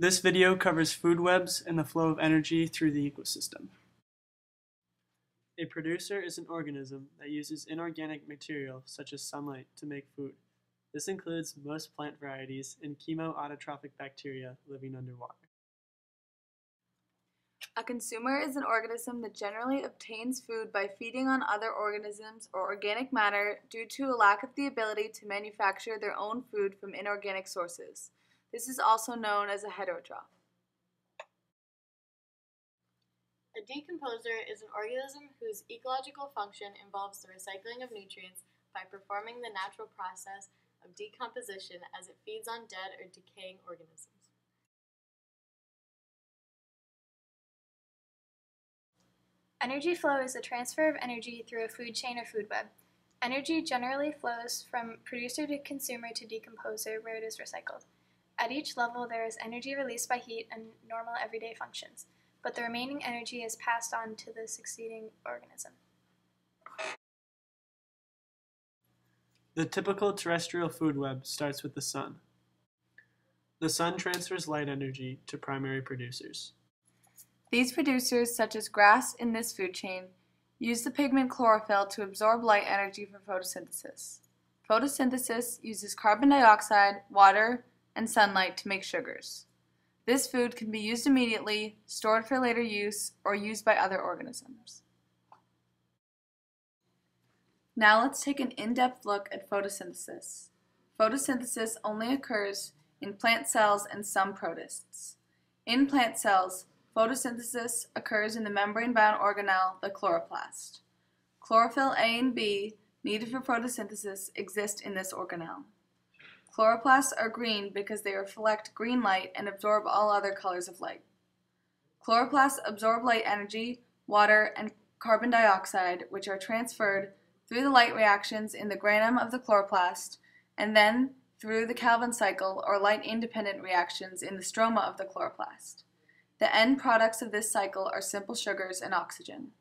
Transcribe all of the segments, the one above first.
This video covers food webs and the flow of energy through the ecosystem. A producer is an organism that uses inorganic material such as sunlight to make food. This includes most plant varieties and chemoautotrophic bacteria living underwater. A consumer is an organism that generally obtains food by feeding on other organisms or organic matter due to a lack of the ability to manufacture their own food from inorganic sources. This is also known as a heterotroph. A decomposer is an organism whose ecological function involves the recycling of nutrients by performing the natural process of decomposition as it feeds on dead or decaying organisms. Energy flow is the transfer of energy through a food chain or food web. Energy generally flows from producer to consumer to decomposer, where it is recycled. At each level, there is energy released by heat and normal everyday functions, but the remaining energy is passed on to the succeeding organism. The typical terrestrial food web starts with the sun. The sun transfers light energy to primary producers. These producers, such as grass in this food chain, use the pigment chlorophyll to absorb light energy for photosynthesis. Photosynthesis uses carbon dioxide, water, and sunlight to make sugars. This food can be used immediately, stored for later use, or used by other organisms. Now let's take an in-depth look at photosynthesis. Photosynthesis only occurs in plant cells and some protists. In plant cells, photosynthesis occurs in the membrane-bound organelle, the chloroplast. Chlorophyll A and B, needed for photosynthesis, exist in this organelle. Chloroplasts are green because they reflect green light and absorb all other colors of light. Chloroplasts absorb light energy, water, and carbon dioxide, which are transferred through the light reactions in the granum of the chloroplast, and then through the Calvin cycle, or light-independent reactions in the stroma of the chloroplast. The end products of this cycle are simple sugars and oxygen.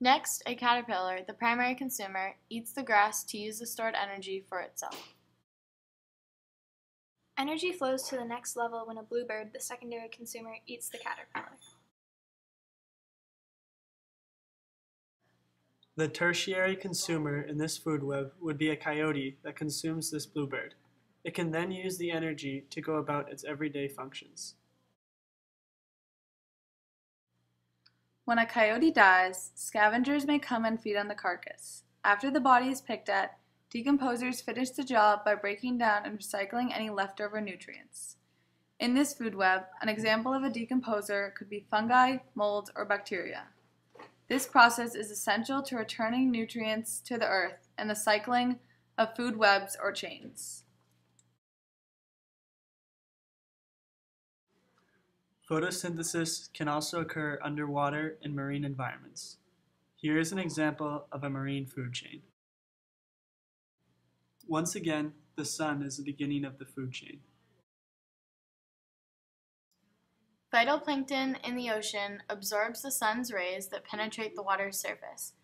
Next, a caterpillar, the primary consumer, eats the grass to use the stored energy for itself. Energy flows to the next level when a bluebird, the secondary consumer, eats the caterpillar. The tertiary consumer in this food web would be a coyote that consumes this bluebird. It can then use the energy to go about its everyday functions. When a coyote dies, scavengers may come and feed on the carcass. After the body is picked at, decomposers finish the job by breaking down and recycling any leftover nutrients. In this food web, an example of a decomposer could be fungi, mold, or bacteria. This process is essential to returning nutrients to the earth and the cycling of food webs or chains. Photosynthesis can also occur underwater in marine environments. Here is an example of a marine food chain. Once again, the sun is the beginning of the food chain. Phytoplankton in the ocean absorbs the sun's rays that penetrate the water's surface.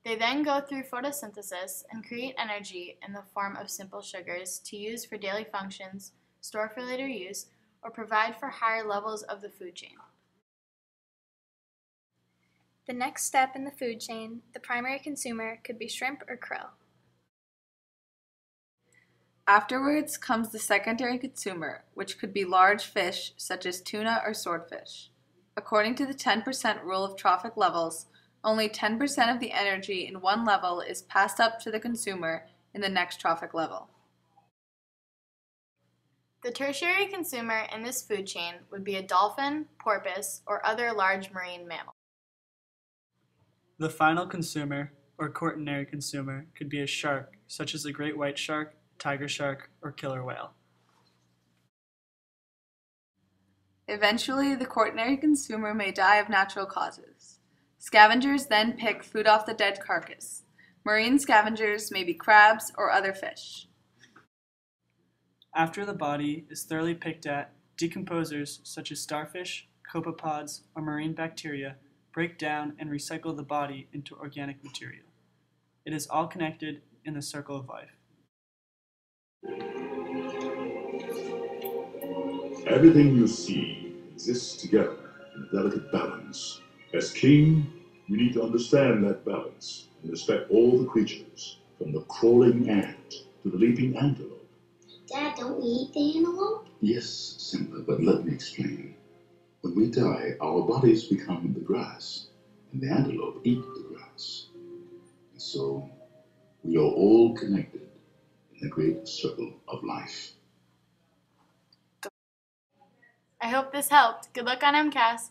They then go through photosynthesis and create energy in the form of simple sugars to use for daily functions, store for later use, or provide for higher levels of the food chain. The next step in the food chain, the primary consumer, could be shrimp or krill. Afterwards comes the secondary consumer, which could be large fish such as tuna or swordfish. According to the 10% rule of trophic levels, only 10% of the energy in one level is passed up to the consumer in the next trophic level. The tertiary consumer in this food chain would be a dolphin, porpoise, or other large marine mammal. The final consumer, or quaternary consumer, could be a shark, such as a great white shark, tiger shark, or killer whale. Eventually, the quaternary consumer may die of natural causes. Scavengers then pick food off the dead carcass. Marine scavengers may be crabs or other fish. After the body is thoroughly picked at, decomposers such as starfish, copepods, or marine bacteria break down and recycle the body into organic material. It is all connected in the circle of life. Everything you see exists together in a delicate balance. As king, you need to understand that balance and respect all the creatures, from the crawling ant to the leaping antelope. Dad, don't we eat the antelope? Yes, Simba, but let me explain. When we die, our bodies become the grass, and the antelope eat the grass. And so, we are all connected in the great circle of life. I hope this helped. Good luck on MCAS.